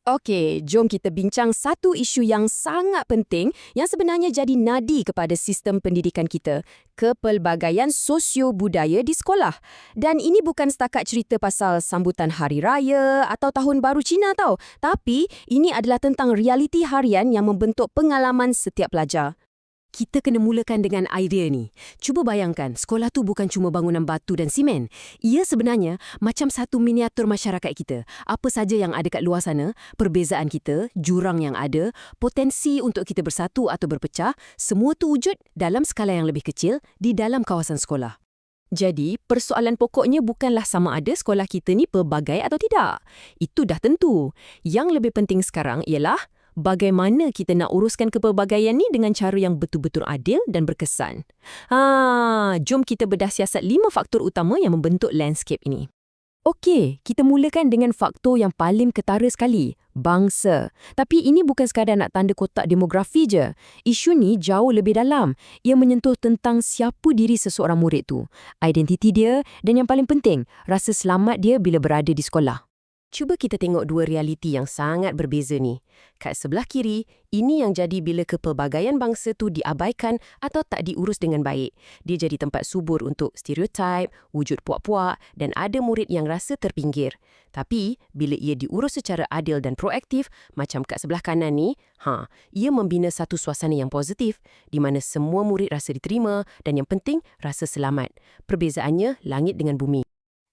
Okey, jom kita bincang satu isu yang sangat penting yang sebenarnya jadi nadi kepada sistem pendidikan kita, kepelbagaian sosio-budaya di sekolah. Dan ini bukan setakat cerita pasal sambutan Hari Raya atau Tahun Baru Cina tau, tapi ini adalah tentang realiti harian yang membentuk pengalaman setiap pelajar. Kita kena mulakan dengan idea ni. Cuba bayangkan, sekolah tu bukan cuma bangunan batu dan simen. Ia sebenarnya macam satu miniatur masyarakat kita. Apa saja yang ada kat luar sana, perbezaan kita, jurang yang ada, potensi untuk kita bersatu atau berpecah, semua tu wujud dalam skala yang lebih kecil di dalam kawasan sekolah. Jadi, persoalan pokoknya bukanlah sama ada sekolah kita ni pelbagai atau tidak. Itu dah tentu. Yang lebih penting sekarang ialah bagaimana kita nak uruskan kepelbagaian ni dengan cara yang betul-betul adil dan berkesan. Jom kita bedah siasat 5 faktor utama yang membentuk landscape ini. Okey, kita mulakan dengan faktor yang paling ketara sekali, bangsa. Tapi ini bukan sekadar nak tanda kotak demografi je. Isu ni jauh lebih dalam. Ia menyentuh tentang siapa diri seseorang murid tu, identiti dia dan yang paling penting, rasa selamat dia bila berada di sekolah. Cuba kita tengok dua realiti yang sangat berbeza ni. Kat sebelah kiri, ini yang jadi bila kepelbagaian bangsa tu diabaikan atau tak diurus dengan baik. Dia jadi tempat subur untuk stereotip, wujud puak-puak dan ada murid yang rasa terpinggir. Tapi, bila ia diurus secara adil dan proaktif, macam kat sebelah kanan ni, ia membina satu suasana yang positif di mana semua murid rasa diterima dan yang penting, rasa selamat. Perbezaannya langit dengan bumi.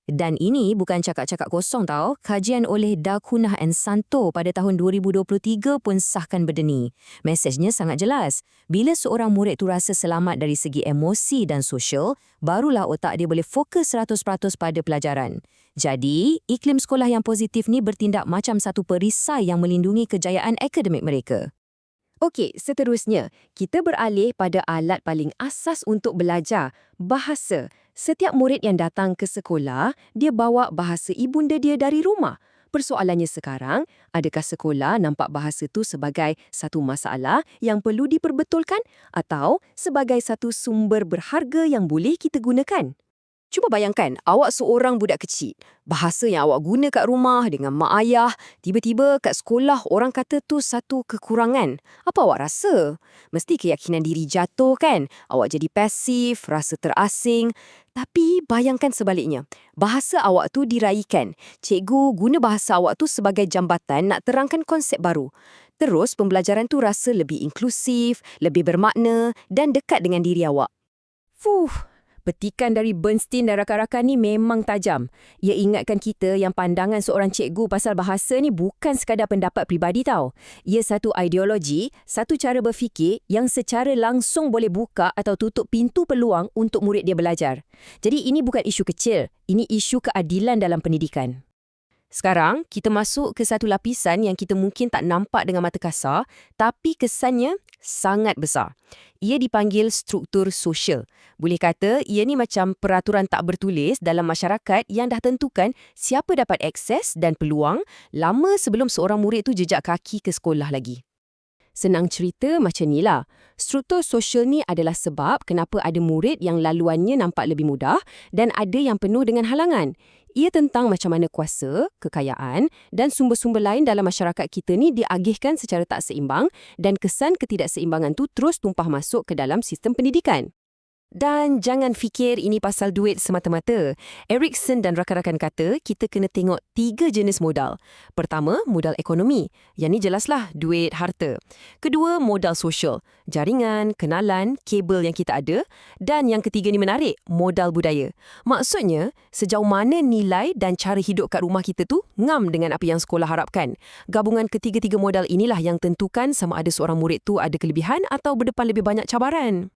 Dan ini bukan cakap-cakap kosong tau. Kajian oleh Dakunah and Santo pada tahun 2023 pun sahkan benda ni. Mesejnya sangat jelas. Bila seorang murid tu rasa selamat dari segi emosi dan sosial, barulah otak dia boleh fokus 100% pada pelajaran. Jadi, iklim sekolah yang positif ni bertindak macam satu perisai yang melindungi kejayaan akademik mereka. Okey, seterusnya, kita beralih pada alat paling asas untuk belajar, bahasa. Setiap murid yang datang ke sekolah, dia bawa bahasa ibunda dia dari rumah. Persoalannya sekarang, adakah sekolah nampak bahasa tu sebagai satu masalah yang perlu diperbetulkan atau sebagai satu sumber berharga yang boleh kita gunakan? Cuba bayangkan, awak seorang budak kecil. Bahasa yang awak guna kat rumah dengan mak ayah, tiba-tiba kat sekolah orang kata tu satu kekurangan. Apa awak rasa? Mesti keyakinan diri jatuh kan? Awak jadi pasif, rasa terasing. Tapi bayangkan sebaliknya. Bahasa awak tu diraikan. Cikgu guna bahasa awak tu sebagai jambatan nak terangkan konsep baru. Terus pembelajaran tu rasa lebih inklusif, lebih bermakna dan dekat dengan diri awak. Petikan dari Bernstein dan rakan-rakan ni memang tajam. Ia ingatkan kita yang pandangan seorang cikgu pasal bahasa ni bukan sekadar pendapat peribadi tau. Ia satu ideologi, satu cara berfikir yang secara langsung boleh buka atau tutup pintu peluang untuk murid dia belajar. Jadi ini bukan isu kecil, ini isu keadilan dalam pendidikan. Sekarang, kita masuk ke satu lapisan yang kita mungkin tak nampak dengan mata kasar, tapi kesannya sangat besar. Ia dipanggil struktur sosial. Boleh kata, ia ni macam peraturan tak bertulis dalam masyarakat yang dah tentukan siapa dapat akses dan peluang lama sebelum seorang murid tu jejak kaki ke sekolah lagi. Senang cerita macam ni lah. Struktur sosial ni adalah sebab kenapa ada murid yang laluannya nampak lebih mudah dan ada yang penuh dengan halangan. Ia tentang macam mana kuasa, kekayaan dan sumber-sumber lain dalam masyarakat kita ni diagihkan secara tak seimbang dan kesan ketidakseimbangan tu terus tumpah masuk ke dalam sistem pendidikan. Dan jangan fikir ini pasal duit semata-mata. Erikson dan rakan-rakan kata kita kena tengok 3 jenis modal. Pertama, modal ekonomi. Yang ni jelaslah duit, harta. Kedua, modal sosial. Jaringan, kenalan, kabel yang kita ada. Dan yang ketiga ni menarik, modal budaya. Maksudnya, sejauh mana nilai dan cara hidup kat rumah kita tu ngam dengan apa yang sekolah harapkan. Gabungan ketiga-tiga modal inilah yang tentukan sama ada seorang murid tu ada kelebihan atau berdepan lebih banyak cabaran.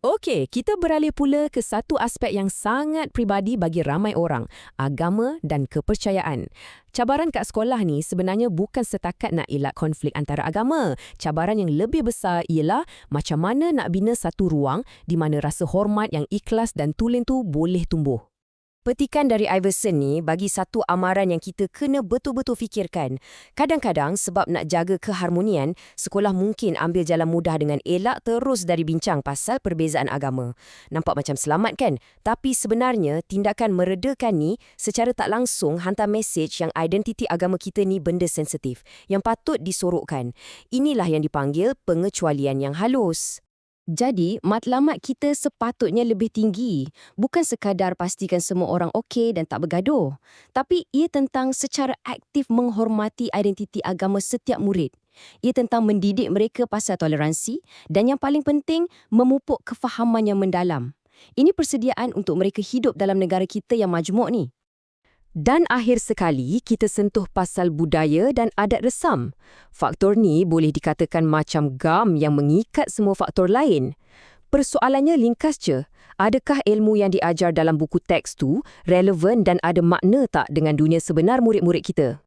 Okey, kita beralih pula ke satu aspek yang sangat pribadi bagi ramai orang, agama dan kepercayaan. Cabaran kat sekolah ni sebenarnya bukan setakat nak elak konflik antara agama. Cabaran yang lebih besar ialah macam mana nak bina satu ruang di mana rasa hormat yang ikhlas dan tulen tu boleh tumbuh. Petikan dari Iverson ni bagi satu amaran yang kita kena betul-betul fikirkan. Kadang-kadang sebab nak jaga keharmonian, sekolah mungkin ambil jalan mudah dengan elak terus dari bincang pasal perbezaan agama. Nampak macam selamat kan? Tapi sebenarnya tindakan meredakan ni secara tak langsung hantar mesej yang identiti agama kita ni benda sensitif, yang patut disorokkan. Inilah yang dipanggil pengecualian yang halus. Jadi, matlamat kita sepatutnya lebih tinggi. Bukan sekadar pastikan semua orang okey dan tak bergaduh. Tapi ia tentang secara aktif menghormati identiti agama setiap murid. Ia tentang mendidik mereka pasal toleransi dan yang paling penting, memupuk kefahaman yang mendalam. Ini persediaan untuk mereka hidup dalam negara kita yang majmuk ni. Dan akhir sekali, kita sentuh pasal budaya dan adat resam. Faktor ni boleh dikatakan macam gam yang mengikat semua faktor lain. Persoalannya ringkas je. Adakah ilmu yang diajar dalam buku teks tu relevan dan ada makna tak dengan dunia sebenar murid-murid kita?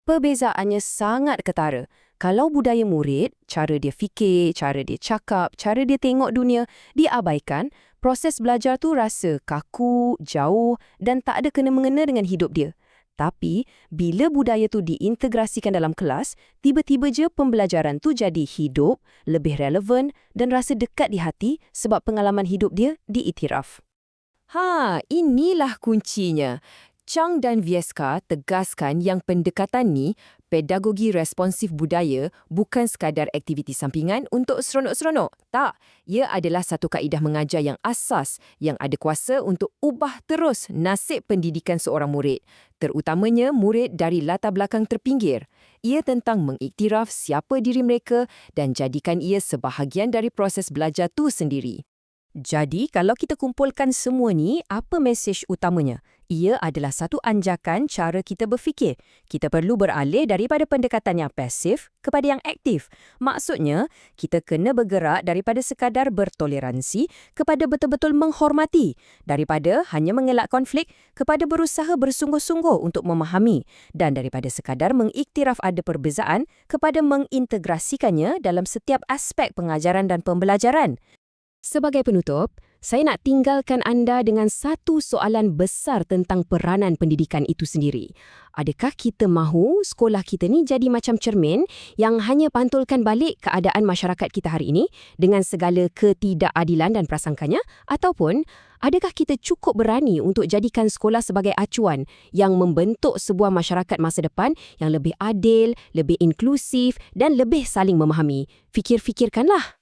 Perbezaannya sangat ketara. Kalau budaya murid, cara dia fikir, cara dia cakap, cara dia tengok dunia, diabaikan, proses belajar tu rasa kaku, jauh dan tak ada kena-mengena dengan hidup dia. Tapi, bila budaya tu diintegrasikan dalam kelas, tiba-tiba je pembelajaran tu jadi hidup, lebih relevan dan rasa dekat di hati sebab pengalaman hidup dia diiktiraf. Inilah kuncinya. Chang dan Vieska tegaskan yang pendekatan ni, pedagogi responsif budaya, bukan sekadar aktiviti sampingan untuk seronok-seronok. Tak, ia adalah satu kaedah mengajar yang asas yang ada kuasa untuk ubah terus nasib pendidikan seorang murid, terutamanya murid dari latar belakang terpinggir. Ia tentang mengiktiraf siapa diri mereka dan jadikan ia sebahagian dari proses belajar tu sendiri. Jadi, kalau kita kumpulkan semua ni, apa mesej utamanya? Ia adalah satu anjakan cara kita berfikir. Kita perlu beralih daripada pendekatan yang pasif kepada yang aktif. Maksudnya, kita kena bergerak daripada sekadar bertoleransi kepada betul-betul menghormati, daripada hanya mengelak konflik kepada berusaha bersungguh-sungguh untuk memahami, dan daripada sekadar mengiktiraf ada perbezaan kepada mengintegrasikannya dalam setiap aspek pengajaran dan pembelajaran. Sebagai penutup, saya nak tinggalkan anda dengan satu soalan besar tentang peranan pendidikan itu sendiri. Adakah kita mahu sekolah kita ni jadi macam cermin yang hanya pantulkan balik keadaan masyarakat kita hari ini dengan segala ketidakadilan dan prasangkanya? Ataupun, adakah kita cukup berani untuk jadikan sekolah sebagai acuan yang membentuk sebuah masyarakat masa depan yang lebih adil, lebih inklusif dan lebih saling memahami? Fikir-fikirkanlah.